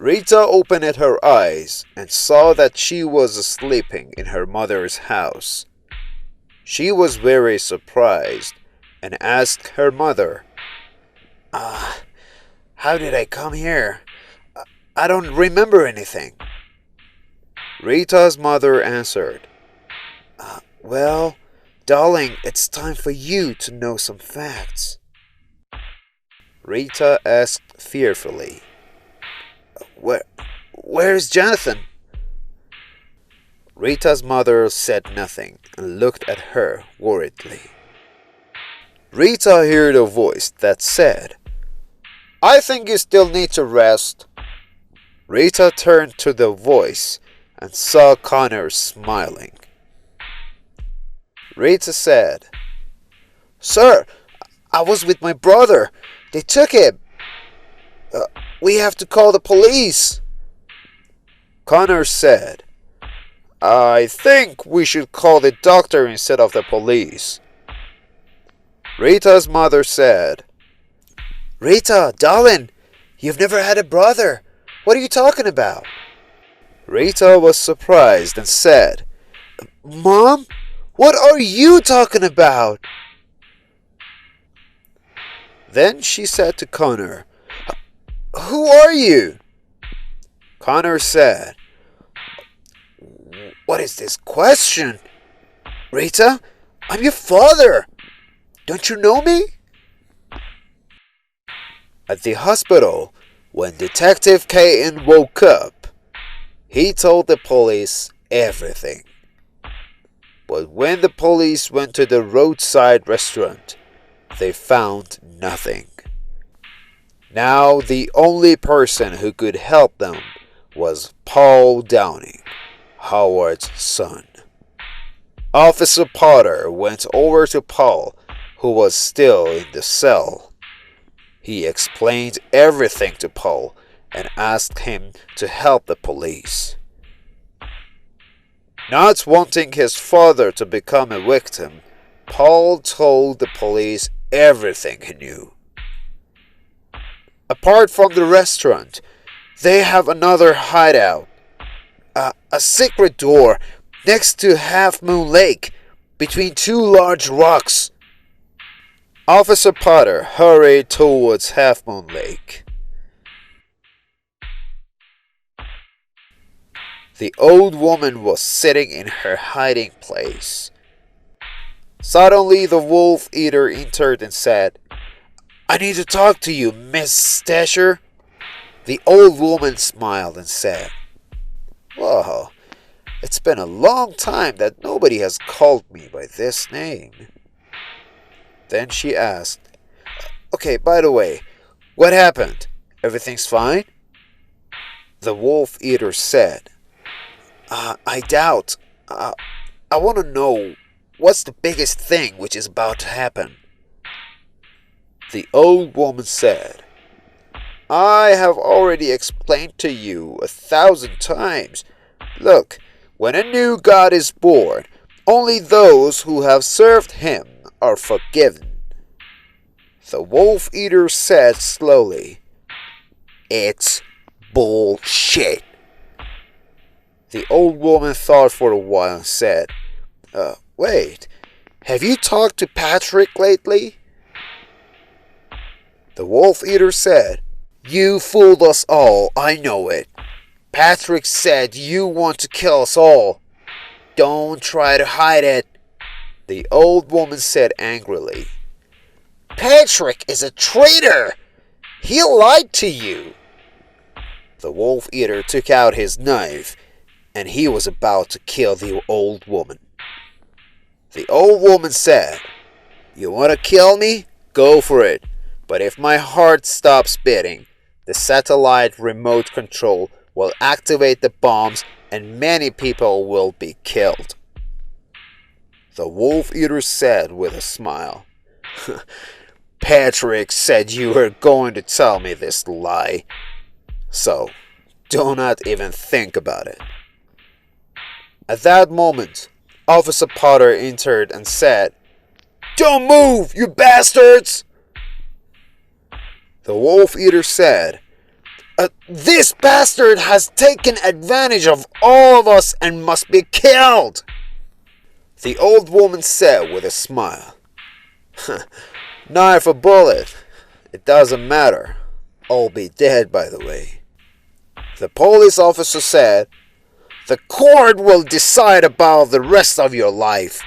Rita opened her eyes and saw that she was sleeping in her mother's house. She was very surprised and asked her mother, How did I come here? I don't remember anything. Rita's mother answered, Well, darling, it's time for you to know some facts. Rita asked fearfully, Where's Jonathan? Rita's mother said nothing and looked at her worriedly. Rita heard a voice that said, I think you still need to rest. Rita turned to the voice and saw Connor smiling. Rita said, Sir, I was with my brother. They took him. We have to call the police. Connor said, I think we should call the doctor instead of the police. Rita's mother said, Rita, darling, you've never had a brother. What are you talking about? Rita was surprised and said, Mom, what are you talking about? Then she said to Connor, Who are you? Connor said, What is this question? Rita, I'm your father. Don't you know me? At the hospital, when Detective Cain woke up, he told the police everything. But when the police went to the roadside restaurant, they found nothing. Now the only person who could help them was Paul Downing, Howard's son. Officer Potter went over to Paul, who was still in the cell. He explained everything to Paul and asked him to help the police. Not wanting his father to become a victim, Paul told the police everything he knew. Apart from the restaurant, they have another hideout. A secret door next to Half Moon Lake, between two large rocks. Officer Potter hurried towards Half Moon Lake. The old woman was sitting in her hiding place. Suddenly the wolf eater entered and said, I need to talk to you, Miss Stasher. The old woman smiled and said, Whoa, it's been a long time that nobody has called me by this name. Then she asked, Okay, by the way, what happened? Everything's fine? The wolf eater said, I doubt. I want to know, what's the biggest thing which is about to happen? The old woman said, I have already explained to you 1,000 times. Look, when a new god is born, only those who have served him are forgiven. The wolf eater said slowly, It's bullshit. The old woman thought for a while and said, Wait, have you talked to Patrick lately? The wolf eater said, You fooled us all, I know it. Patrick said you want to kill us all. Don't try to hide it. The old woman said angrily, Patrick is a traitor. He lied to you. The wolf eater took out his knife and he was about to kill the old woman. The old woman said, You want to kill me? Go for it. But if my heart stops beating, the satellite remote control will activate the bombs and many people will be killed. The wolf eater said with a smile, Patrick said you were going to tell me this lie, so do not even think about it. At that moment, Officer Potter entered and said, Don't move, you bastards! The wolf eater said, This bastard has taken advantage of all of us and must be killed, the old woman said with a smile. Knife or bullet, it doesn't matter. I'll be dead, by the way. The police officer said, the court will decide about the rest of your life.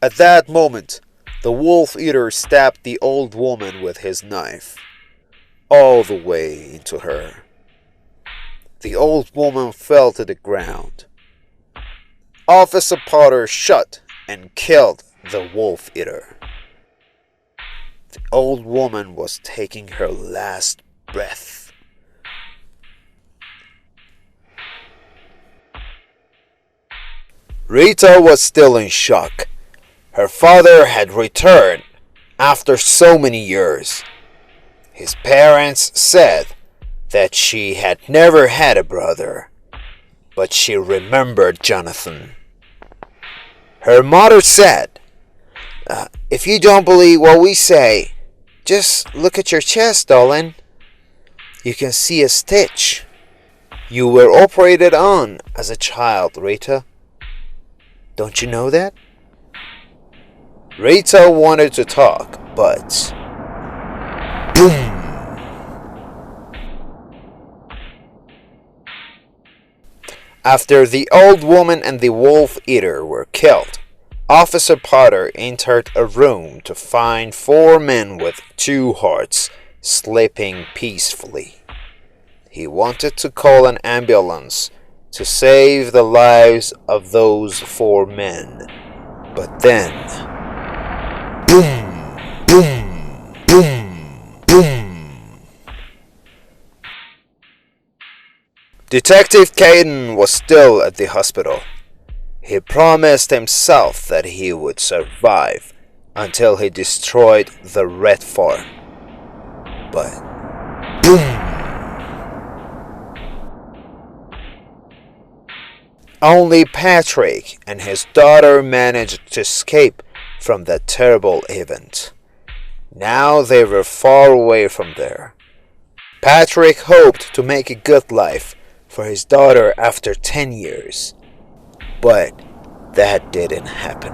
At that moment, the wolf eater stabbed the old woman with his knife, all the way into her. The old woman fell to the ground. Officer Potter shot and killed the wolf eater. The old woman was taking her last breath. Rita was still in shock. Her father had returned after so many years. His parents said that she had never had a brother, but she remembered Jonathan. Her mother said, if you don't believe what we say, just look at your chest, darling. You can see a stitch. You were operated on as a child, Rita. Don't you know that? Rita wanted to talk, but boom! After the old woman and the wolf eater were killed, Officer Potter entered a room to find 4 men with 2 hearts sleeping peacefully. He wanted to call an ambulance to save the lives of those 4 men, but then boom, boom, boom, boom. Detective Caden was still at the hospital. He promised himself that he would survive until he destroyed the red farm. But boom! Only Patrick and his daughter managed to escape from that terrible event. Now they were far away from there. Patrick hoped to make a good life for his daughter after 10 years. But that didn't happen.